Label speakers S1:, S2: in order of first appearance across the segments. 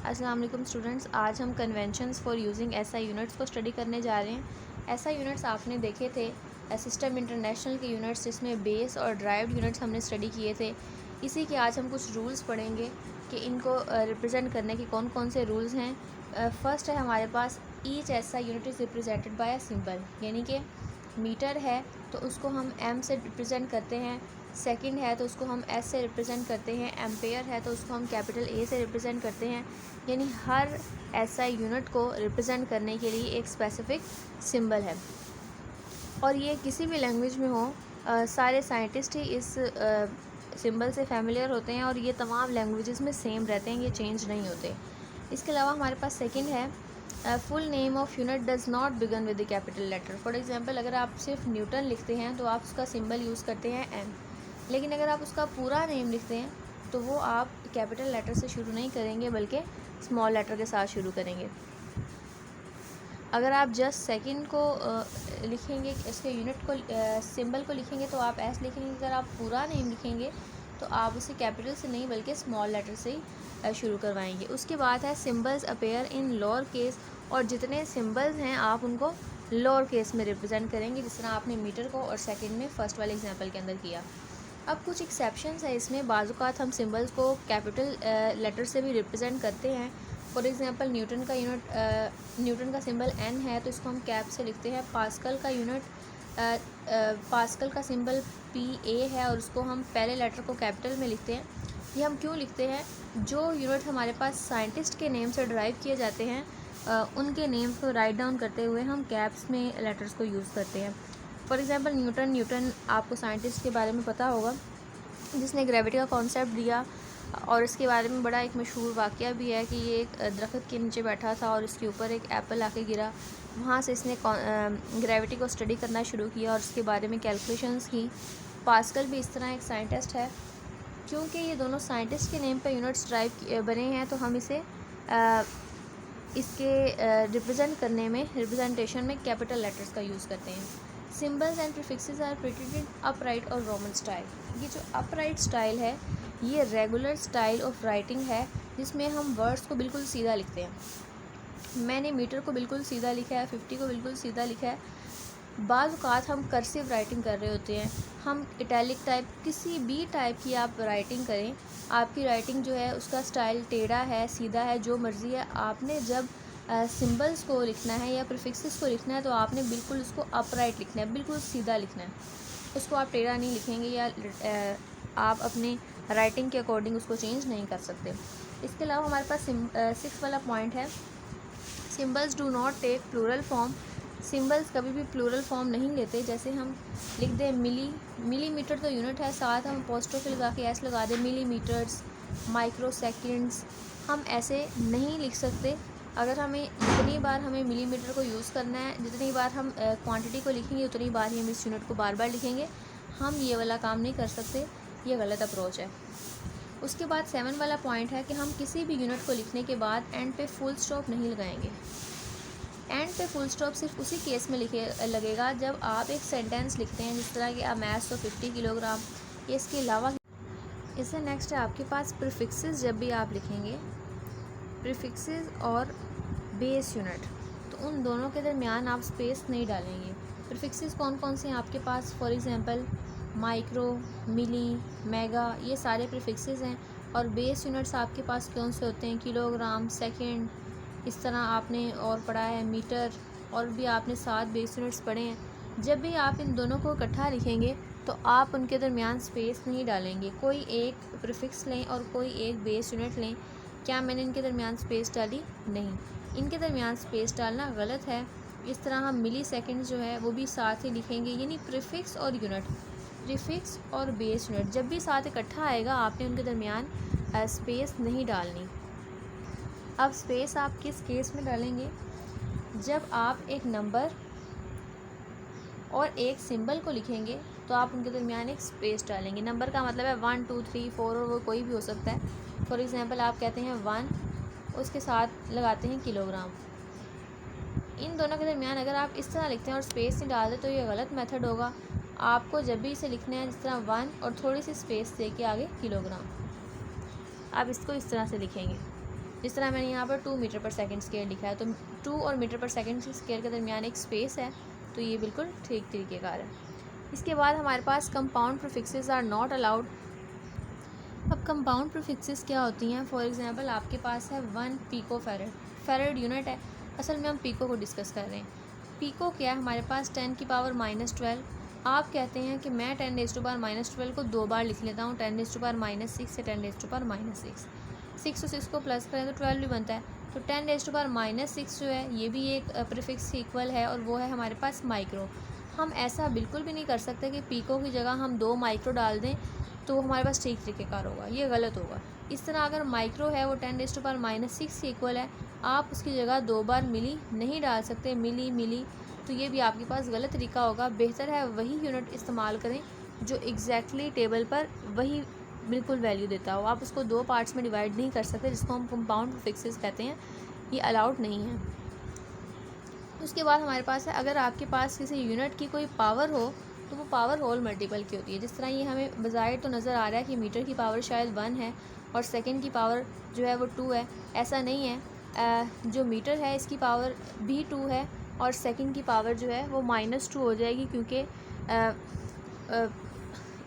S1: अस्सलाम वालेकुम स्टूडेंट्स, आज हम conventions for using SI units को स्टडी करने जा रहे हैं। एसआई यूनिट्स आपने देखे थे सिस्टम इंटरनेशनल के यूनिट्स, जिसमें बेस और ड्राइव्ड यूनिट्स हमने स्टडी किए थे। इसी के आज हम कुछ रूल्स पढ़ेंगे कि इनको रिप्रेजेंट करने के कौन कौन से रूल्स हैं। फर्स्ट है हमारे पास each SI unit is represented by a symbol, यानी कि मीटर है तो उसको हम एम से रिप्रेजेंट करते हैं। सेकंड है तो उसको हम एस से रिप्रेजेंट करते हैं। एम्पेयर है तो उसको हम कैपिटल ए से रिप्रेजेंट करते हैं। यानी हर एसआई यूनिट को रिप्रेजेंट करने के लिए एक स्पेसिफिक सिंबल है, और ये किसी भी लैंग्वेज में हो, सारे साइंटिस्ट ही इस सिंबल से फैमिलियर होते हैं और ये तमाम लैंग्वेजेस में सेम रहते हैं, ये चेंज नहीं होते। इसके अलावा हमारे पास सेकंड है full name of unit does not begin with the capital letter. For example, अगर आप सिर्फ न्यूटन लिखते हैं तो आप उसका सिंबल यूज़ करते हैं एन, लेकिन अगर आप उसका पूरा नेम लिखते हैं तो वो आप कैपिटल लेटर से शुरू नहीं करेंगे बल्कि स्मॉल लेटर के साथ शुरू करेंगे। अगर आप जस्ट सेकंड को लिखेंगे, इसके यूनिट को सिंबल को लिखेंगे तो आप एस लिखेंगे। अगर आप पूरा नेम लिखेंगे तो आप उसे कैपिटल से नहीं बल्कि स्मॉल लेटर से ही शुरू करवाएंगे। उसके बाद है symbols appear in lower case, और जितने सिंबल्स हैं आप उनको लोअर केस में रिप्रेजेंट करेंगे, जिस तरह आपने मीटर को और सेकंड में फर्स्ट वाले एग्जांपल के अंदर किया। अब कुछ एक्सेप्शंस है इसमें, बाज़ हम सिंबल्स को कैपिटल लेटर से भी रिप्रेजेंट करते हैं। फॉर एग्जांपल, न्यूटन का सिंबल एन है तो इसको हम कैप से लिखते हैं। पास्कल का सिंबल पी ए है और उसको हम पहले लेटर को कैपिटल में लिखते हैं। ये हम क्यों लिखते हैं? जो यूनिट हमारे पास साइंटिस्ट के नेम से ड्राइव किए जाते हैं, उनके नेम्स को राइट डाउन करते हुए हम कैप्स में लेटर्स को यूज़ करते हैं। फॉर एग्जांपल, न्यूटन आपको साइंटिस्ट के बारे में पता होगा जिसने ग्रेविटी का कॉन्सेप्ट दिया, और इसके बारे में बड़ा एक मशहूर वाक़या भी है कि ये एक दरख्त के नीचे बैठा था और इसके ऊपर एक एप्पल आके गिरा। वहाँ से इसने ग्रेविटी को स्टडी करना शुरू किया और इसके बारे में कैलकुलेशंस की। पास्कल भी इस तरह एक साइंटिस्ट है। क्योंकि ये दोनों साइंटिस्ट के नेम पर यूनिट्स ड्राइव बने हैं तो हम इसे इसके रिप्रेजेंट करने में, रिप्रेजेंटेशन में कैपिटल लेटर्स का यूज़ करते हैं। Symbols and prefixes are printed upright और रोमन स्टाइल। ये जो अपराइट स्टाइल है ये रेगुलर स्टाइल ऑफ राइटिंग है, जिसमें हम वर्ड्स को बिल्कुल सीधा लिखते हैं। मैंने मीटर को बिल्कुल सीधा लिखा है, 50 को बिल्कुल सीधा लिखा है। बाज़ औक़ात हम कर्सिव राइटिंग कर रहे होते हैं, हम इटैलिक टाइप, किसी भी टाइप की आप राइटिंग करें, आपकी राइटिंग जो है उसका स्टाइल टेढ़ा है, सीधा है, जो मर्ज़ी है, आपने जब सिंबल्स को लिखना है या प्रीफिक्सेस को लिखना है तो आपने बिल्कुल उसको अपराइट लिखना है, बिल्कुल सीधा लिखना है। उसको आप टेढ़ा नहीं लिखेंगे या आप अपने राइटिंग के अकॉर्डिंग उसको चेंज नहीं कर सकते। इसके अलावा हमारे पास 6 वाला पॉइंट है, symbols do not take plural form. Symbols कभी भी प्लूरल फॉर्म नहीं लेते। जैसे हम लिख दें मिलीमीटर तो यूनिट है, साथ हम अपोस्ट्रोफी लगा के एस लगा दें, मिलीमीटर्स, माइक्रो सेकेंड्स, हम ऐसे नहीं लिख सकते। अगर हमें जितनी बार हमें मिलीमीटर को यूज़ करना है, जितनी बार हम क्वांटिटी को लिखेंगे उतनी बार ही हम इस यूनिट को बार बार लिखेंगे। हम ये वाला काम नहीं कर सकते, ये गलत अप्रोच है। उसके बाद 7 वाला पॉइंट है कि हम किसी भी यूनिट को लिखने के बाद एंड पे फुल स्टॉप नहीं लगाएंगे। एंड पे फुल स्टॉप सिर्फ उसी केस में लगेगा जब आप एक सेंटेंस लिखते हैं, जिस तरह कि अ मैस ऑफ 50 किलोग्राम। इसके अलावा इससे नेक्स्ट है आपके पास प्रीफिक्सेस। जब भी आप लिखेंगे प्रीफिक्सेस और बेस यूनिट, तो उन दोनों के दरमियान आप स्पेस नहीं डालेंगे। प्रीफिक्सेस कौन कौन से हैं आपके पास? For example, micro, milli, mega, ये सारे प्रीफिक्सेस हैं। और बेस यूनिट्स आपके पास कौन से होते हैं? किलोग्राम, सेकंड, इस तरह आपने और पढ़ा है, मीटर, और भी आपने 7 बेस यूनिट्स पढ़े हैं। जब भी आप इन दोनों को इकट्ठा लिखेंगे तो आप उनके दरमियान स्पेस नहीं डालेंगे। कोई एक प्रीफिक्स लें और कोई एक बेस यूनिट लें, क्या मैंने इनके दरमियान स्पेस डाली? नहीं, इनके दरमियान स्पेस डालना गलत है। इस तरह हम मिली सेकेंड जो है वो भी साथ ही लिखेंगे, यानी प्रीफिक्स और यूनिट, प्रीफिक्स और बेस यूनिट जब भी साथ इकट्ठा आएगा आपने उनके दरमियान स्पेस नहीं डालनी। अब स्पेस आप किस केस में डालेंगे? जब आप एक नंबर और एक सिंबल को लिखेंगे तो आप उनके दरमियान एक स्पेस डालेंगे। नंबर का मतलब है 1 2 3 4, और वो कोई भी हो सकता है। फॉर एग्जांपल, आप कहते हैं 1, उसके साथ लगाते हैं किलोग्राम। इन दोनों के दरमियान अगर आप इस तरह लिखते हैं और स्पेस नहीं डालते तो ये गलत मेथड होगा। आपको जब भी इसे लिखना है, जिस तरह 1 और थोड़ी सी स्पेस दे के आगे किलोग्राम, आप इसको इस तरह से लिखेंगे। जिस तरह मैंने यहाँ पर 2 मीटर पर सेकंड स्क्वायर लिखा है, तो 2 और मीटर पर सेकंड स्क्वायर के दरमियान एक स्पेस है, तो ये बिल्कुल ठीक तरीक़ेकार है। इसके बाद हमारे पास compound prefixes are not allowed. अब कंपाउंड प्रीफिक्सेस क्या होती हैं? फॉर एग्जांपल आपके पास है 1 पिको फैरेड, फैरेड यूनिट है, असल में हम पिको को डिस्कस कर रहे हैं। पिको क्या है? हमारे पास 10 की पावर -12। आप कहते हैं कि मैं 10⁻⁻12 को 2 बार लिख लेता हूँ, 10⁻6 से 10⁻6। 6 और 6 को प्लस करें तो 12 भी बनता है, तो 10⁻6 जो है ये भी एक प्रीफिक्स इक्वल है, और वो है हमारे पास माइक्रो। हम ऐसा बिल्कुल भी नहीं कर सकते कि पिको की जगह हम 2 माइक्रो डाल दें तो हमारे पास ठीक तरीक़ेकार होगा, ये गलत होगा। इस तरह अगर माइक्रो है वो 10⁻6 के इक्वल है, आप उसकी जगह 2 बार मिली नहीं डाल सकते, मिली, तो ये भी आपके पास गलत तरीका होगा। बेहतर है वही यूनिट इस्तेमाल करें जो एग्जैक्टली टेबल पर वही बिल्कुल वैल्यू देता हो। आप उसको 2 पार्ट्स में डिवाइड नहीं कर सकते, जिसको हम कंपाउंड प्रीफिक्सेस कहते हैं, ये अलाउड नहीं है। उसके बाद हमारे पास है, अगर आपके पास किसी यूनिट की कोई पावर हो तो वो पावर होल मल्टीपल की होती है। जिस तरह ये हमें बज़ाहिर तो नज़र आ रहा है कि मीटर की पावर शायद 1 है और सेकंड की पावर जो है वो 2 है, ऐसा नहीं है। जो मीटर है इसकी पावर भी 2 है और सेकंड की पावर जो है वो -2 हो जाएगी, क्योंकि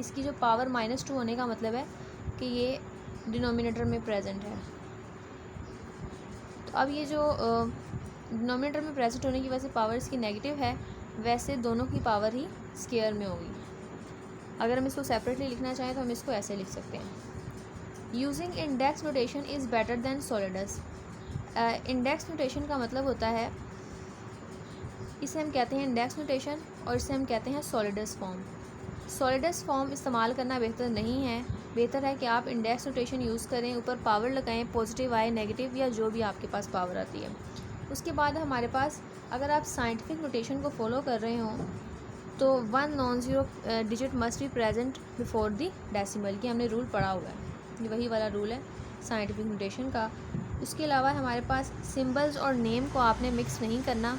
S1: इसकी जो पावर -2 होने का मतलब है कि ये डिनोमिनेटर में प्रेजेंट है। तो अब ये जो डिनोमिनेटर में प्रेजेंट होने की वजह से पावर इसकी नेगेटिव है, वैसे दोनों की पावर ही स्क्वायर में होगी। अगर हम इसको सेपरेटली लिखना चाहें तो हम इसको ऐसे लिख सकते हैं। Using index notation is better than solids. Index notation का मतलब होता है, इसे हम कहते हैं इंडेक्स नोटेशन और इसे हम कहते हैं सॉलिडस फॉर्म। सॉलिडस फॉर्म इस्तेमाल करना बेहतर नहीं है, बेहतर है कि आप इंडेक्स नोटेशन यूज़ करें, ऊपर पावर लगाएं, पॉजिटिव आए, नेगेटिव या जो भी आपके पास पावर आती है। उसके बाद हमारे पास, अगर आप साइंटिफिक नोटेशन को फॉलो कर रहे हों तो 1 non-zero digit must be present before the decimal की हमने रूल पढ़ा हुआ है, ये वही वाला रूल है साइंटिफिक नोटेशन का। उसके अलावा हमारे पास सिंबल्स और नेम को आपने मिक्स नहीं करना।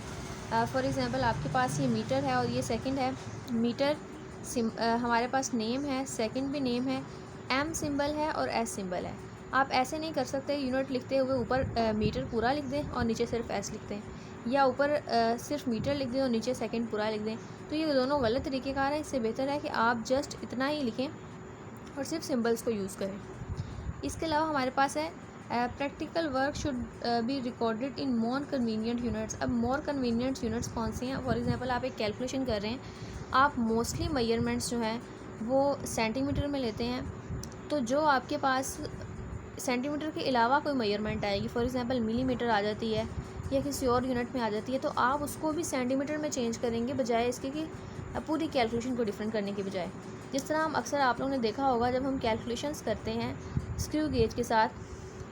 S1: फॉर एग्ज़ाम्पल आपके पास ये मीटर है और ये सेकंड है। मीटर हमारे पास नेम है, सेकंड भी नेम है, एम सिंबल है और एस सिंबल है। आप ऐसे नहीं कर सकते यूनिट लिखते हुए ऊपर मीटर पूरा लिख दें और नीचे सिर्फ एस लिख दें, या ऊपर सिर्फ मीटर लिख दें और नीचे सेकंड पूरा लिख दें, तो ये दोनों गलत तरीक़ेकार है। इससे बेहतर है कि आप जस्ट इतना ही लिखें और सिर्फ सिंबल्स को यूज़ करें। इसके अलावा हमारे पास है practical work should be recorded in more convenient units. अब मोर कन्वीनियंट यूनिट्स कौन सी हैं? फॉर एग्जांपल आप एक कैलकुलेशन कर रहे हैं, आप मोस्टली मेजरमेंट्स जो हैं वो सेंटीमीटर में लेते हैं, तो जो आपके पास सेंटीमीटर के अलावा कोई मेजरमेंट आएगी, फॉर एग्जांपल मिलीमीटर आ जाती है या किसी और यूनिट में आ जाती है, तो आप उसको भी सेंटीमीटर में चेंज करेंगे, बजाय इसके कि पूरी कैलकुलेशन को डिफरेंट करने के बजाय। जिस तरह हम अक्सर आप लोगों ने देखा होगा, जब हम कैलकुलेशंस करते हैं स्क्रू गेज के साथ,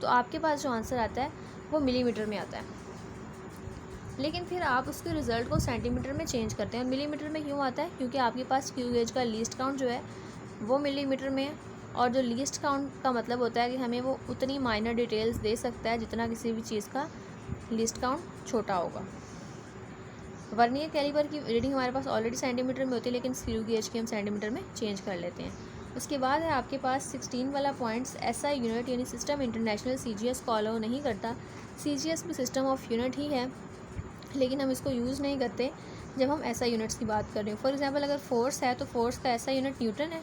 S1: तो आपके पास जो आंसर आता है वो मिलीमीटर में आता है, लेकिन फिर आप उसके रिज़ल्ट को सेंटीमीटर में चेंज करते हैं। मिलीमीटर में क्यों आता है? क्योंकि आपके पास स्क्रू गेज का लीस्ट काउंट जो है वो मिलीमीटर में है, और जो लीस्ट काउंट का मतलब होता है कि हमें वो उतनी माइनर डिटेल्स दे सकता है जितना किसी भी चीज़ का लीस्ट काउंट छोटा होगा। वर्नियर कैलिपर की रीडिंग हमारे पास ऑलरेडी सेंटीमीटर में होती है, लेकिन स्क्रू गेज की हम सेंटीमीटर में चेंज कर लेते हैं। उसके बाद है आपके पास 16 वाला पॉइंट्स, एसआई यूनिट यानी सिस्टम इंटरनेशनल सीजीएस को अलाउ नहीं करता। सीजीएस भी सिस्टम ऑफ यूनिट ही है, लेकिन हम इसको यूज़ नहीं करते जब हम एसआई यूनिट्स की बात कर रहे हैं। फॉर एग्जांपल अगर फोर्स है तो फोर्स का एसआई यूनिट न्यूटन है,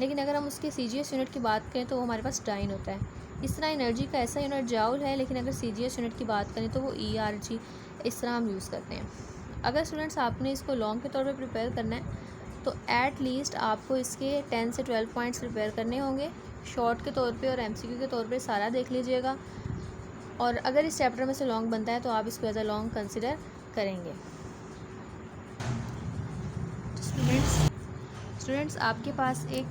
S1: लेकिन अगर हम उसके सीजीएस यूनिट की बात करें तो वो हमारे पास डाइन होता है। इस तरह एनर्जी का एसआई यूनिट जाउल है, लेकिन अगर सीजीएस यूनिट की बात करें तो वो ईआरजी, इस तरह हम यूज़ करते हैं। अगर स्टूडेंट्स आपने इसको लॉन्ग के तौर पे प्रिपेयर करना है तो एट लीस्ट आपको इसके 10 से 12 पॉइंट्स प्रिपेयर करने होंगे। शॉर्ट के तौर पे और एमसीक्यू के तौर पे सारा देख लीजिएगा, और अगर इस चैप्टर में से लॉन्ग बनता है तो आप इसको एज अ लॉन्ग कंसिडर करेंगे। स्टूडेंट्स आपके पास एक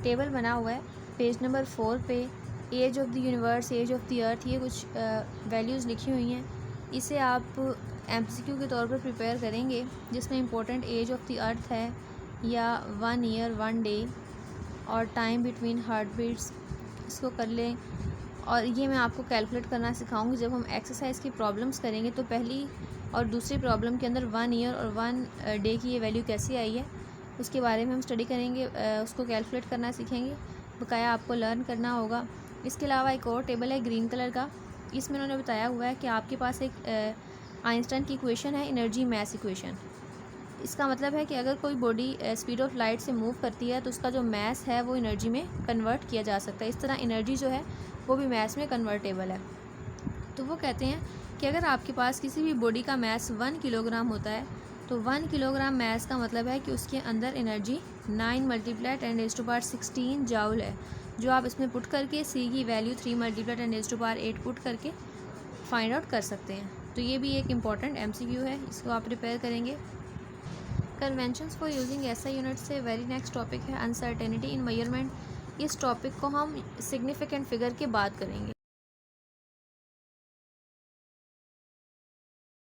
S1: टेबल बना हुआ है पेज नंबर 4 पे, age of the universe, age of the earth, ये कुछ वैल्यूज़ लिखी हुई हैं। इसे आप एमसीक्यू के तौर पर प्रिपेयर करेंगे, जिसमें important age of the earth है, या 1 ईयर 1 डे, और टाइम बिटवीन हार्ट बीट्स, इसको कर लें। और ये मैं आपको कैलकुलेट करना सिखाऊंगी जब हम एक्सरसाइज की प्रॉब्लम्स करेंगे, तो पहली और दूसरी प्रॉब्लम के अंदर 1 ईयर और 1 डे की ये वैल्यू कैसी आई है उसके बारे में हम स्टडी करेंगे, उसको कैलकुलेट करना सीखेंगे। बकाया आपको लर्न करना होगा इसके अलावा एक और टेबल है ग्रीन कलर का, इसमें उन्होंने बताया हुआ है कि आपके पास एक आइंस्टाइन की इक्वेशन है, एनर्जी मैस इक्वेशन। इसका मतलब है कि अगर कोई बॉडी स्पीड ऑफ लाइट से मूव करती है तो उसका जो मैस है वो एनर्जी में कन्वर्ट किया जा सकता है। इस तरह एनर्जी जो है वो भी मैस में कन्वर्टेबल है। तो वो कहते हैं कि अगर आपके पास किसी भी बॉडी का मैस 1 किलोग्राम होता है तो 1 किलोग्राम मैस का मतलब है कि उसके अंदर एनर्जी 9 × 10⁻16 जूल है, जो आप इसमें पुट करके सी की वैल्यू 3 × 10⁸ पुट करके फाइंड आउट कर सकते हैं। तो ये भी एक इम्पॉर्टेंट MCQ है, इसको आप प्रिपेयर करेंगे। Conventions for using SI unit से वेरी नेक्स्ट टॉपिक है अनसर्टेनिटी इन मेजरमेंट। इस टॉपिक को हम सिग्निफिकेंट फिगर के बाद करेंगे।